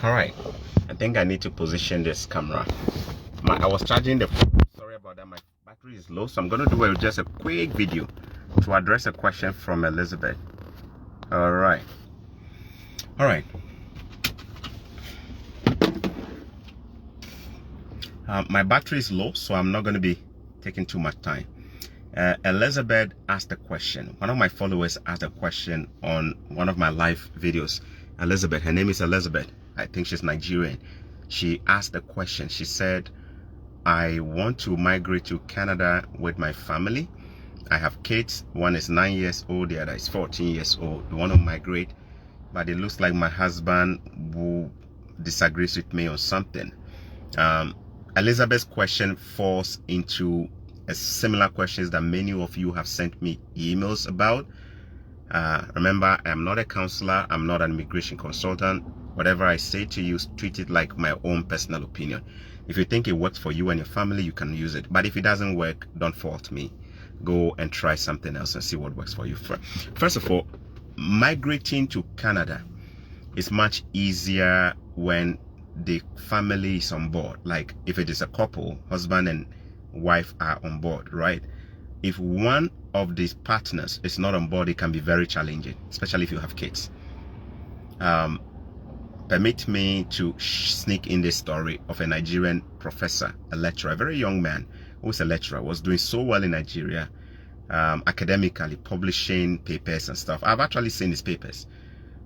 All right, I think I need to position this camera. I was charging the phone. Sorry about that. My battery is low, so I'm going to do just a quick video to address a question from Elizabeth. All right. My battery is low, so I'm not going to be taking too much time. Elizabeth asked a question. One of my followers asked a question on one of my live videos. Elizabeth, her name is Elizabeth. I think she's Nigerian. She asked a question. She said, I want to migrate to Canada with my family. I have kids. One is 9 years old. The other is 14 years old. We want to migrate, but it looks like my husband will disagrees with me on something. Elizabeth's question falls into a similar questions that many of you have sent me emails about. Remember, I am not a counselor. I'm not an immigration consultant. Whatever I say to you, treat it like my own personal opinion. If you think it works for you and your family, you can use it. But if it doesn't work, don't fault me. Go and try something else and see what works for you. First of all, migrating to Canada is much easier when the family is on board. Like if it is a couple, husband and wife are on board, right? If one of these partners is not on board, it can be very challenging, especially if you have kids. Permit me to sneak in this story of a Nigerian professor, a lecturer, a very young man who was a lecturer, was doing so well in Nigeria, academically, publishing papers and stuff. I've actually seen his papers.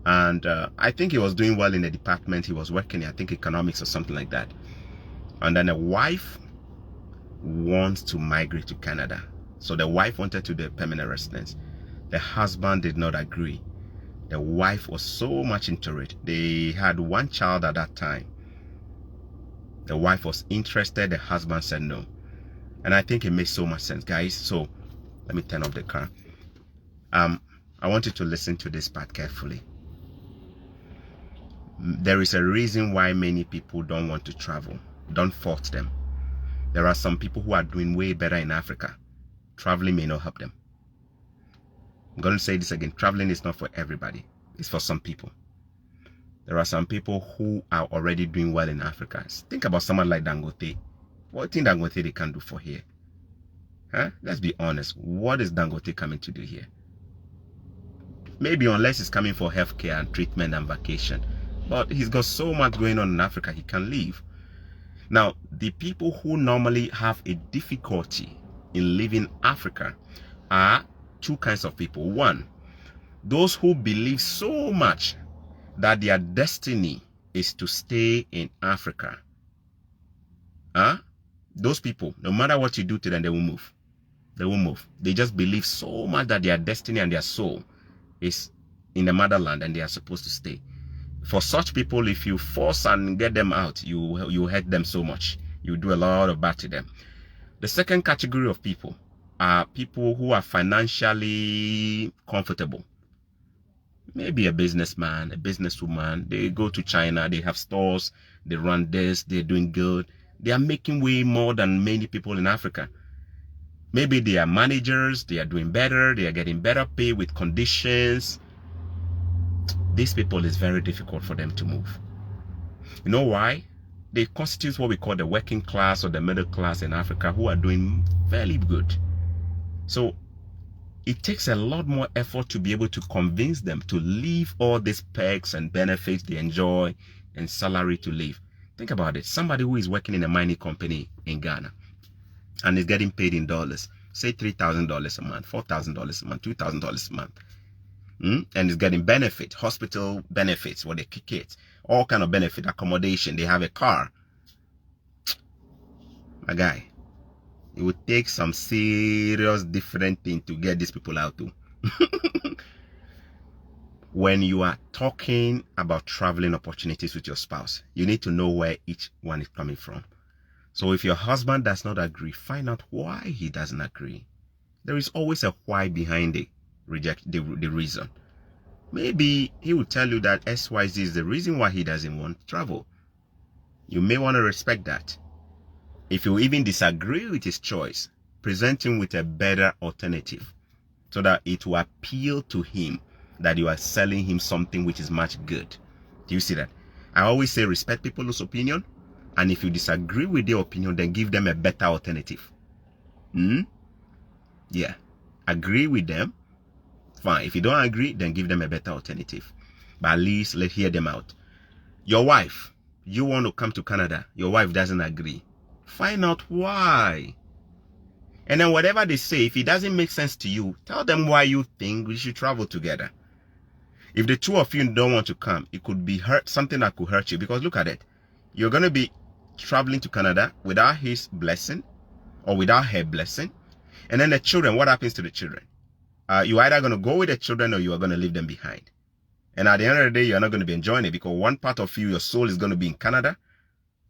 And I think he was doing well in the department he was working in, I think economics or something like that. And then a wife wants to migrate to Canada. So the wife wanted to do a permanent residence. The husband did not agree. The wife was so much into it. They had one child at that time. The wife was interested. The husband said no. And I think it makes so much sense, guys. So let me turn off the car. I want you to listen to this part carefully. There is a reason why many people don't want to travel. Don't fault them. There are some people who are doing way better in Africa. Traveling may not help them. I'm going to say this again. Traveling is not for everybody. It's for some people. There are some people who are already doing well in Africa. Think about someone like Dangote. What do you think Dangote they can do for here? Huh? Let's be honest. What is Dangote coming to do here? Maybe unless he's coming for healthcare and treatment and vacation. But he's got so much going on in Africa, he can leave. Now, the people who normally have a difficulty in leaving Africa are two kinds of people. One, those who believe so much that their destiny is to stay in Africa. Those people, no matter what you do to them, they will move. They will move. They just believe so much that their destiny and their soul is in the motherland and they are supposed to stay. For such people, if you force and get them out, you hurt them so much. You do a lot of bad to them. The second category of people are people who are financially comfortable. Maybe a businessman, a businesswoman. They go to China, they have stores, they run this, they're doing good. They are making way more than many people in Africa. Maybe they are managers, they are doing better, they are getting better pay with conditions. These people, is very difficult for them to move. You know why? They constitute what we call the working class or the middle class in Africa, who are doing fairly good. So it takes a lot more effort to be able to convince them to leave all these perks and benefits they enjoy and salary to leave. Think about it. Somebody who is working in a mining company in Ghana and is getting paid in dollars, say $3,000 a month, $4,000 a month, $2,000 a month. And is getting benefit, hospital benefits, what they kick it, all kind of benefit, accommodation, they have a car. My guy, it would take some serious different thing to get these people out too. When you are talking about traveling opportunities with your spouse, you need to know where each one is coming from. So if your husband does not agree, find out why he doesn't agree. There is always a why behind it. The reason. Maybe he will tell you that XYZ is the reason why he doesn't want to travel. You may want to respect that. If you even disagree with his choice, present him with a better alternative so that it will appeal to him that you are selling him something which is much good. Do you see that? I always say respect people's opinion, and if you disagree with their opinion, then give them a better alternative. Yeah, agree with them, fine. If you don't agree, then give them a better alternative. But at least let's hear them out. Your wife, you want to come to Canada, your wife doesn't agree. Find out why. And then whatever they say, if it doesn't make sense to you, tell them why you think we should travel together. If the two of you don't want to come, it could be something that could hurt you. Because look at it. You're going to be traveling to Canada without his blessing or without her blessing. And then the children, what happens to the children? You're either going to go with the children or you are going to leave them behind. And at the end of the day, you're not going to be enjoying it because one part of you, your soul is going to be in Canada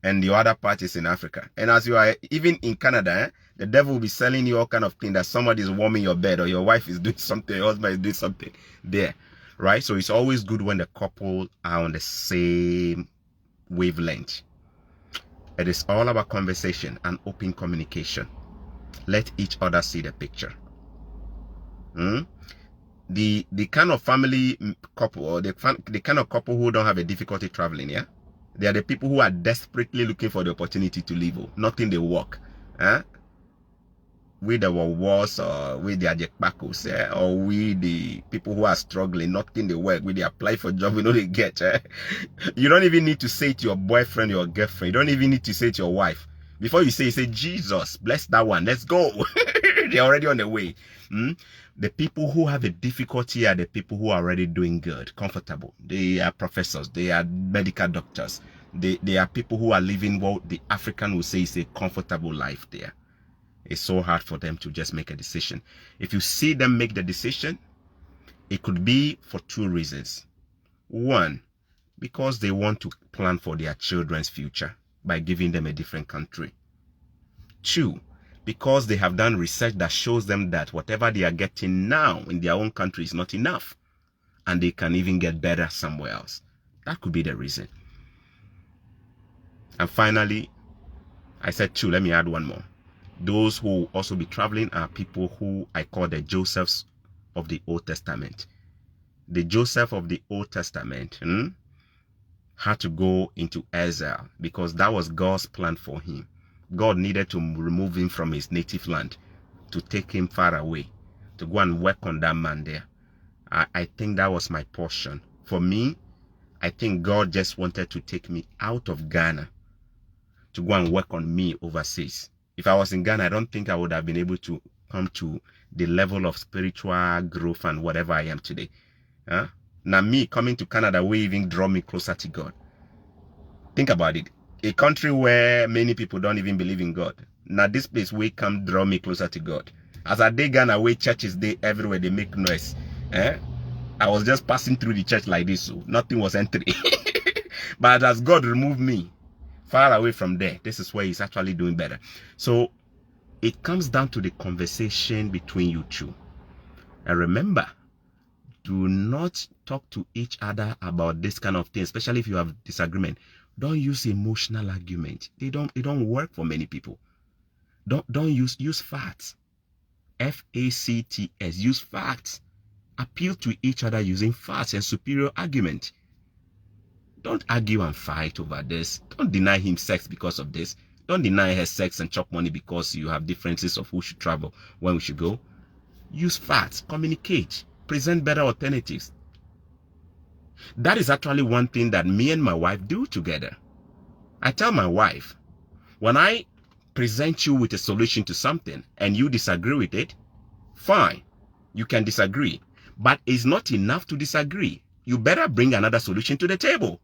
and the other part is in Africa. And as you are even in Canada, the devil will be selling you all kind of thing that somebody is warming your bed or your wife is doing something, your husband is doing something there, right? So it's always good when the couple are on the same wavelength. It is all about conversation and open communication. Let each other see the picture. The kind of family couple or the kind of couple who don't have a difficulty traveling, yeah? They are the people who are desperately looking for the opportunity to live. Nothing they work. We the wars or we the ajekpakos, or we the people who are struggling, nothing they work. We they apply for job, we know they get. You don't even need to say it to your boyfriend, your girlfriend. You don't even need to say it to your wife. Before you say Jesus, bless that one. Let's go. They're already on the way. The people who have a difficulty are the people who are already doing good, comfortable. They are professors. They are medical doctors. They are people who are living what the African would say is a comfortable life there. It's so hard for them to just make a decision. If you see them make the decision, it could be for two reasons. One, because they want to plan for their children's future by giving them a different country. Two, because they have done research that shows them that whatever they are getting now in their own country is not enough. And they can even get better somewhere else. That could be the reason. And finally, I said two, let me add one more. Those who will also be traveling are people who I call the Josephs of the Old Testament. The Joseph of the Old Testament had to go into exile because that was God's plan for him. God needed to remove him from his native land, to take him far away, to go and work on that man there. I think that was my portion. For me, I think God just wanted to take me out of Ghana to go and work on me overseas. If I was in Ghana, I don't think I would have been able to come to the level of spiritual growth and whatever I am today. Now me coming to Canada will even draw me closer to God. Think about it. A country where many people don't even believe in God. Now this place will come draw me closer to God. As I dig Ghana, where churches they everywhere they make noise. I was just passing through the church like this, so nothing was entering. But as God removed me far away from there, this is where he's actually doing better. So it comes down to the conversation between you two. And remember, do not talk to each other about this kind of thing, especially if you have disagreement. Don't use emotional argument. They don't work for many people. Don't use facts. F-A-C-T-S. Use facts. Appeal to each other using facts and superior argument. Don't argue and fight over this. Don't deny him sex because of this. Don't deny her sex and chop money because you have differences of who should travel, when we should go. Use facts. Communicate. Present better alternatives. That is actually one thing that me and my wife do together. I tell my wife, when I present you with a solution to something and you disagree with it, fine, you can disagree. But it's not enough to disagree. You better bring another solution to the table.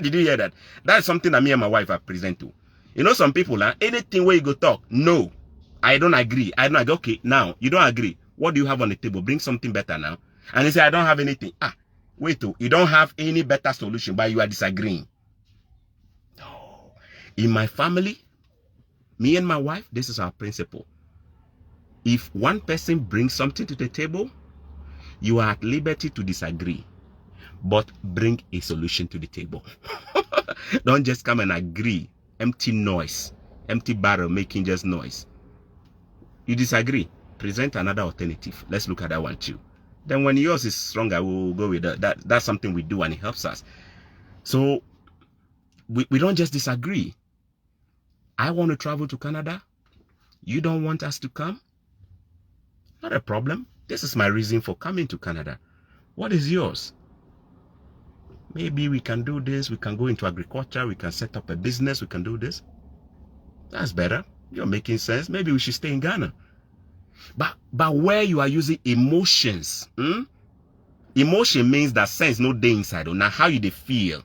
Did you hear that? That's something that me and my wife are present to. You know, some people, anything where you go talk, no, I don't agree. I don't agree. Okay, now, you don't agree. What do you have on the table? Bring something better now. And they say, I don't have anything. Wait, you don't have any better solution, but you are disagreeing. No. In my family, me and my wife, this is our principle. If one person brings something to the table, you are at liberty to disagree, but bring a solution to the table. Don't just come and agree. Empty noise, empty barrel making just noise. You disagree, present another alternative. Let's look at that one too. Then when yours is stronger, we'll go with that. That's something we do and it helps us. So we don't just disagree. I want to travel to Canada. You don't want us to come? Not a problem. This is my reason for coming to Canada. What is yours? Maybe we can do this. We can go into agriculture. We can set up a business. We can do this. That's better. You're making sense. Maybe we should stay in Ghana. But where you are using emotions, emotion means that sense no day inside. Now how you they feel.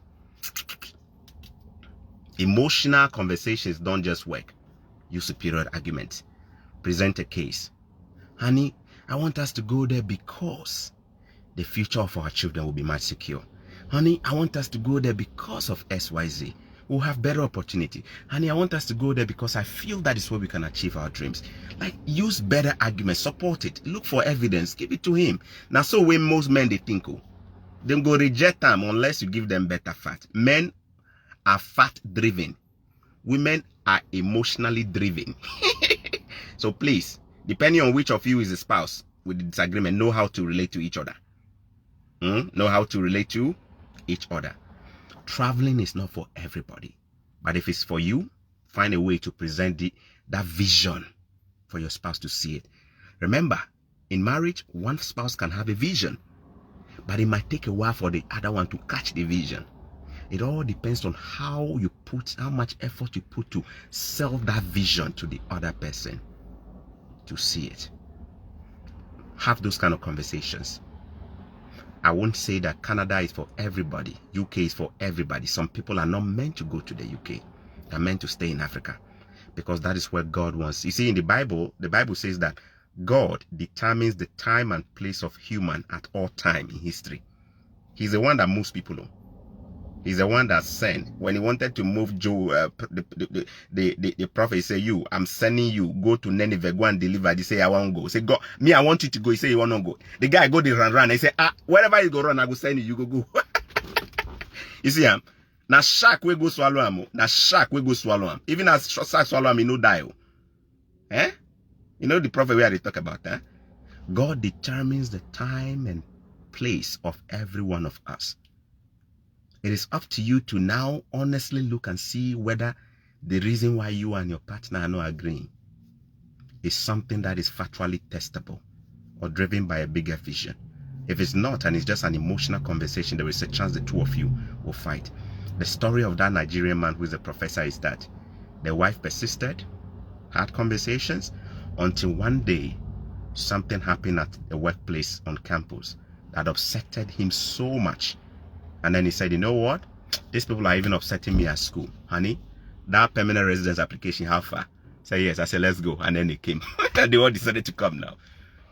Emotional conversations don't just work. Use superior argument. Present a case. Honey, I want us to go there because the future of our children will be much secure. Honey, I want us to go there because of XYZ. We'll have better opportunity. Honey, I want us to go there because I feel that is where we can achieve our dreams. Like, use better arguments, support it, look for evidence, give it to him. Now, so when most men they think, oh, they go reject them unless you give them better fact. Men are fact driven. Women are emotionally driven. So please, depending on which of you is the spouse with the disagreement, know how to relate to each other. Know how to relate to each other. Traveling is not for everybody, but if it's for you, find a way to present that vision for your spouse to see it. Remember, in marriage, one spouse can have a vision, but it might take a while for the other one to catch the vision. It all depends on how much effort you put to sell that vision to the other person to see it. Have those kind of conversations. I won't say that Canada is for everybody. UK is for everybody. Some people are not meant to go to the UK. They're meant to stay in Africa because that is where God wants. You see, in the Bible says that God determines the time and place of human at all time in history. He's the one that moves people on. He's the one that sent. When he wanted to move Joe, the prophet, he said, I'm sending you, go to Nineveh, go and deliver. He say, I won't go. He say, God, me, I want you to go. He say, you want to go. The guy go, they run. He say, wherever you go run, I go send you, go. You see, now shark we go swallow him. Now shark we go swallow him. Even as shark swallow him, he no die. You know the prophet where they talk about, God determines the time and place of every one of us. It is up to you to now honestly look and see whether the reason why you and your partner are not agreeing is something that is factually testable or driven by a bigger vision. If it's not, and it's just an emotional conversation, there is a chance the two of you will fight. The story of that Nigerian man who is a professor is that the wife persisted, had conversations, until one day something happened at the workplace on campus that upsetted him so much. And then he said, you know what? These people are even upsetting me at school. Honey, that permanent residence application, how far? Say yes. I said, let's go. And then they came. They all decided to come now.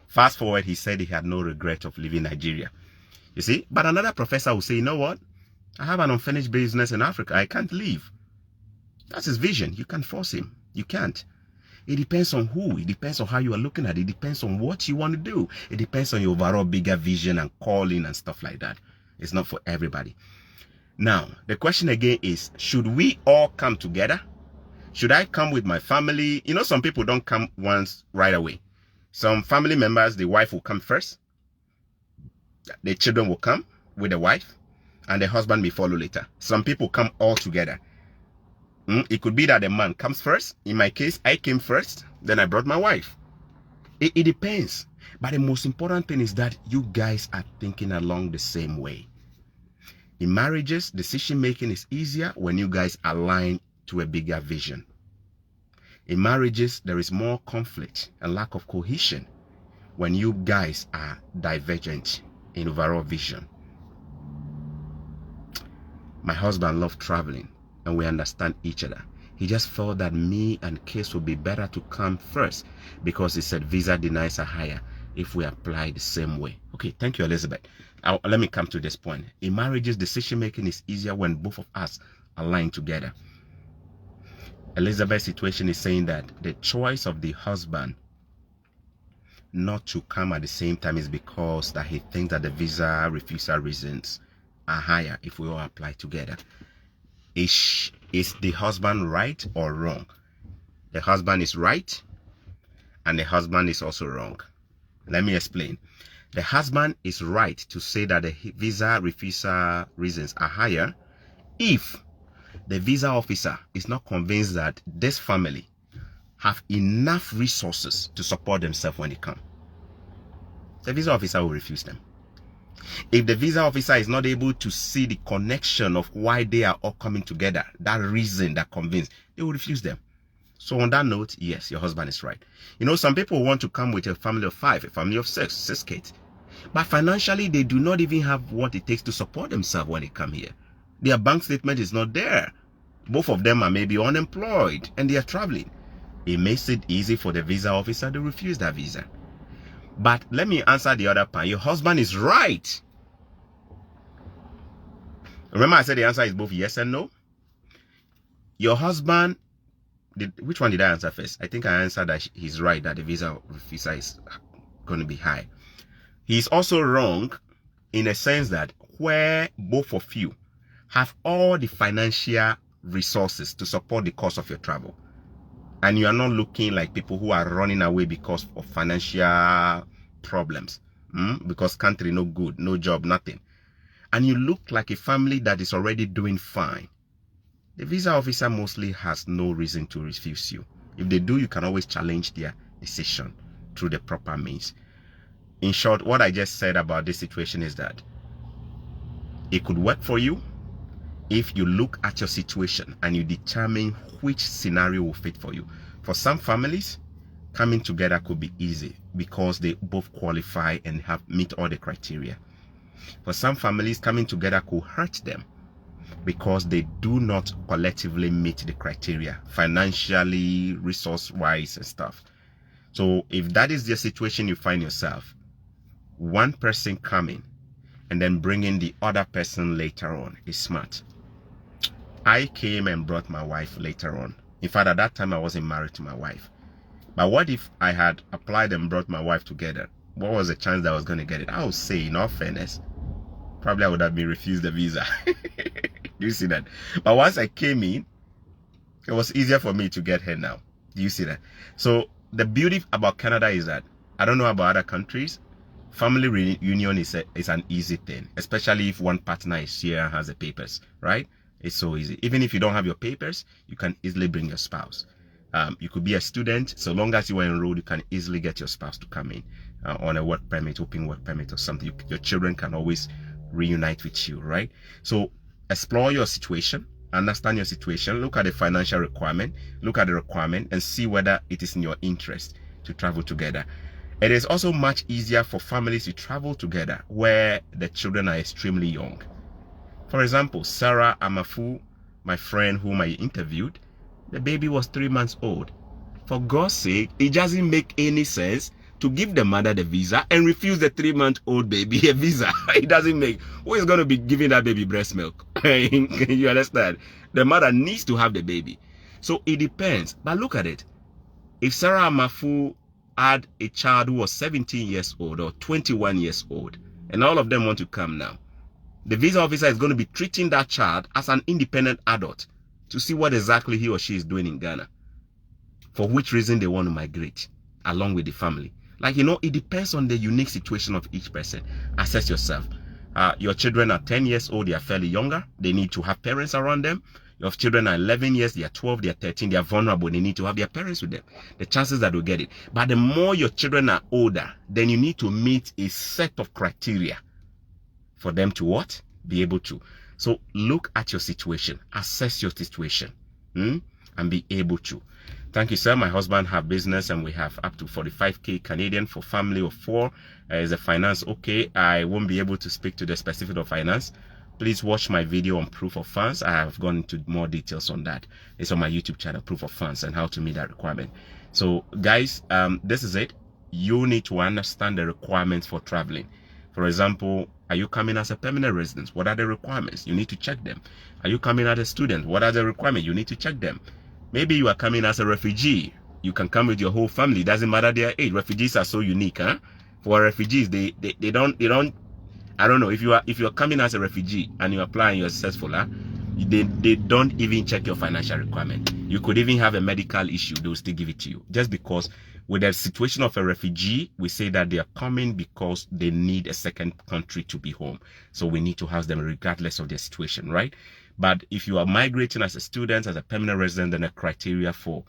Fast forward, he said he had no regret of leaving Nigeria. You see? But another professor will say, you know what? I have an unfinished business in Africa. I can't leave. That's his vision. You can't force him. You can't. It depends on who. It depends on how you are looking at it. It depends on what you want to do. It depends on your overall bigger vision and calling and stuff like that. It's not for everybody. Now, the question again is, should we all come together? Should I come with my family? You know, some people don't come once right away. Some family members, the wife will come first. The children will come with the wife. And the husband may follow later. Some people come all together. It could be that the man comes first. In my case, I came first. Then I brought my wife. It depends. But the most important thing is that you guys are thinking along the same way. In marriages, decision making is easier when you guys align to a bigger vision. In marriages, there is more conflict and lack of cohesion when you guys are divergent in overall vision. My husband loved traveling and we understand each other. He just felt that me and Case would be better to come first because he said visa denies are higher if we apply the same way. Okay, thank you, Elizabeth. Let me come to this point. In marriages, decision making is easier when both of us align together. Elizabeth's situation is saying that the choice of the husband not to come at the same time is because that he thinks that the visa refusal reasons are higher if we all apply together. Is the husband right or wrong? The husband is right and the husband is also wrong. Let me explain. The husband is right to say that the visa refusal reasons are higher if the visa officer is not convinced that this family have enough resources to support themselves when they come, the visa officer will refuse them. If the visa officer is not able to see the connection of why they are all coming together, that reason that convinced, they will refuse them. So on that note, yes, your husband is right. You know, some people want to come with a family of 5, a family of 6 kids. But financially, they do not even have what it takes to support themselves when they come here. Their bank statement is not there. Both of them are maybe unemployed and they are traveling. It makes it easy for the visa officer to refuse that visa. But let me answer the other part. Your husband is right. Remember I said the answer is both yes and no? Your husband, which one did I answer first? I think I answered that he's right, that the visa is going to be high. He's also wrong in a sense that where both of you have all the financial resources to support the cost of your travel, and you are not looking like people who are running away because of financial problems, because country no good, no job, nothing, and you look like a family that is already doing fine, the visa officer mostly has no reason to refuse you. If they do, you can always challenge their decision through the proper means. In short, what I just said about this situation is that it could work for you if you look at your situation and you determine which scenario will fit for you. For some families, coming together could be easy because they both qualify and meet all the criteria. For some families, coming together could hurt them because they do not collectively meet the criteria, financially, resource-wise and stuff. So if that is the situation you find yourself, one person coming and then bringing the other person later on is smart. I came and brought my wife later on. In fact, at that time, I wasn't married to my wife. But what if I had applied and brought my wife together? What was the chance that I was going to get it? I would say, in all fairness, probably I would have been refused the visa. Do you see that? But once I came in, it was easier for me to get her now. Do you see that? So the beauty about Canada is that, I don't know about other countries, family reunion is an easy thing, especially if one partner is here and has the papers, right? It's so easy. Even if you don't have your papers, you can easily bring your spouse. You could be a student. So long as you are enrolled, you can easily get your spouse to come in on a work permit, open work permit or something. Your children can always reunite with you, right? So explore your situation, understand your situation, look at the financial requirement, look at the requirement and see whether it is in your interest to travel together. It is also much easier for families to travel together where the children are extremely young. For example, Sarah and Afful, my friend whom I interviewed, the baby was 3 months old. For God's sake, it doesn't make any sense to give the mother the visa and refuse the 3-month-old baby a visa. It doesn't make. Who is going to be giving that baby breast milk? You understand? The mother needs to have the baby. So it depends. But look at it. If Sarah and Afful had a child who was 17 years old or 21 years old, and all of them want to come now, the visa officer is going to be treating that child as an independent adult to see what exactly he or she is doing in Ghana, for which reason they want to migrate along with the family. Like, you know, it depends on the unique situation of each person. Assess yourself. Your children are 10 years old, they are fairly younger. They need to have parents around them. Your children are 11 years, they are 12, they are 13, they are vulnerable. They need to have their parents with them. The chances that they'll get it. But the more your children are older, then you need to meet a set of criteria for them to what? Be able to. So look at your situation, assess your situation, and be able to. Thank you, sir. My husband have business and we have up to 45K Canadian for family of 4. Is the finance okay? I won't be able to speak to the specific of finance. Please watch my video on proof of funds. I have gone into more details on that. It's on my YouTube channel, proof of funds, and how to meet that requirement. So guys, this is it. You need to understand the requirements for traveling. For example, are you coming as a permanent resident? What are the requirements? You need to check them. Are you coming as a student? What are the requirements? You need to check them. Maybe you are coming as a refugee. You can come with your whole family. It doesn't matter their age. Refugees are so unique, huh? For refugees, they don't. I don't know, if you're coming as a refugee and you apply and you're successful, huh? They don't even check your financial requirement. You could even have a medical issue, they'll still give it to you. Just because with the situation of a refugee, we say that they are coming because they need a second country to be home. So we need to house them regardless of their situation, right? But if you are migrating as a student, as a permanent resident, then the criteria for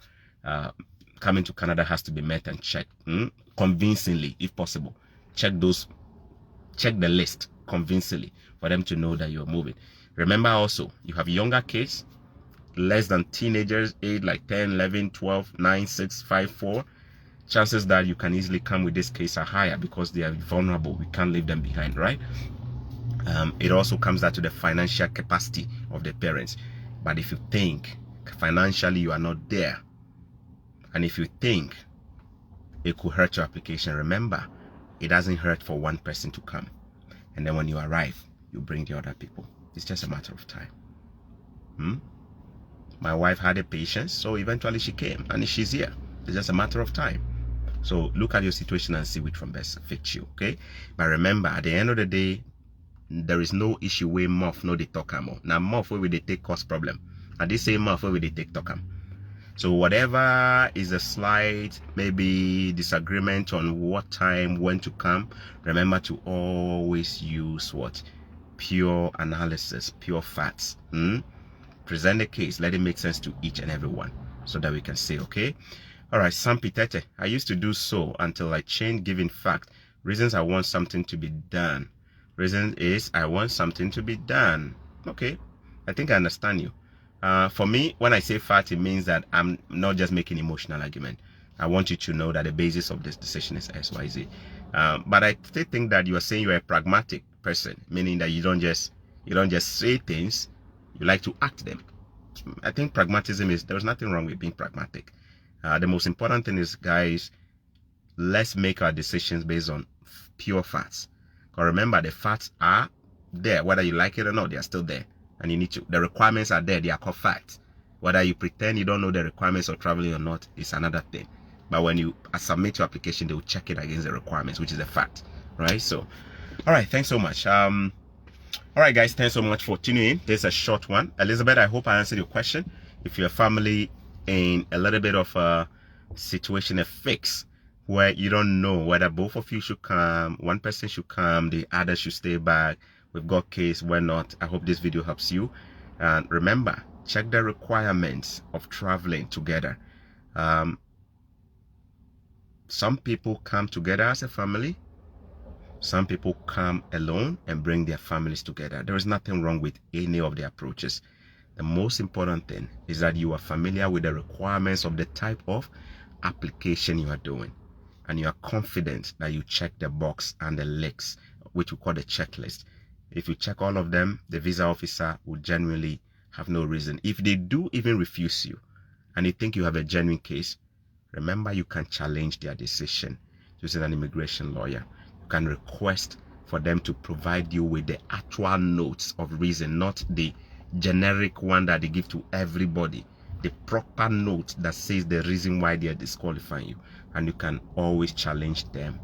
coming to Canada has to be met and checked convincingly, if possible. Check the list convincingly for them to know that you're moving. Remember also, you have younger kids, less than teenagers, age like 10, 11, 12, 9, 6, 5, 4. Chances that you can easily come with this case are higher because they are vulnerable. We can't leave them behind, right? It also comes down to the financial capacity of the parents. But if you think financially you are not there, and if you think it could hurt your application, remember, it doesn't hurt for one person to come. And then when you arrive, you bring the other people. It's just a matter of time. My wife had a patient, so eventually she came, and she's here. It's just a matter of time. So look at your situation and see which one best fits you, okay? But remember, at the end of the day, there is no issue where muff no they talk more. Now muff where they take cause problem. And this same muff where they take talk. So whatever is a slight maybe disagreement on what time, when to come, remember to always use what? Pure analysis, pure facts. Present the case, let it make sense to each and every one so that we can say, okay? All right, Sam Pitete, I used to do so until I changed giving fact. Reasons I want something to be done. Reason is I want something to be done. Okay, I think I understand you. For me, when I say fact, it means that I'm not just making emotional argument. I want you to know that the basis of this decision is XYZ. But I still think that you are saying you're a pragmatic person, meaning that you don't just say things, you like to act them. I think pragmatism is, there's nothing wrong with being pragmatic. The most important thing is, guys, let's make our decisions based on pure facts. Because remember, the facts are there, whether you like it or not, they are still there. And you need to, the requirements are there, they are called facts. Whether you pretend you don't know the requirements of traveling or not is another thing. But when you submit your application, they will check it against the requirements, which is a fact, right? So, all right, thanks so much. All right, guys, thanks so much for tuning in. This is a short one. Elizabeth, I hope I answered your question. If your family in a little bit of a situation, a fix, where you don't know whether both of you should come, one person should come, the other should stay back, we've got case, why not? I hope this video helps you. And remember, check the requirements of traveling together. Some people come together as a family. Some people come alone and bring their families together. There is nothing wrong with any of the approaches. The most important thing is that you are familiar with the requirements of the type of application you are doing. And you are confident that you check the box and the links, which we call the checklist. If you check all of them, the visa officer will genuinely have no reason. If they do even refuse you and they think you have a genuine case, remember you can challenge their decision using an immigration lawyer. You can request for them to provide you with the actual notes of reason, not the generic one that they give to everybody. The proper note that says the reason why they are disqualifying you. And you can always challenge them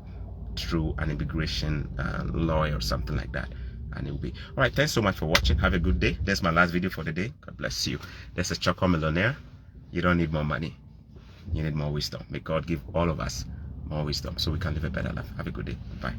through an immigration lawyer or something like that. And it will be all right. Thanks so much for watching. Have a good day. That's my last video for the day. God bless you. There's a Choco Millionaire. You don't need more money, you need more wisdom. May God give all of us more wisdom so we can live a better life. Have a good day. Bye.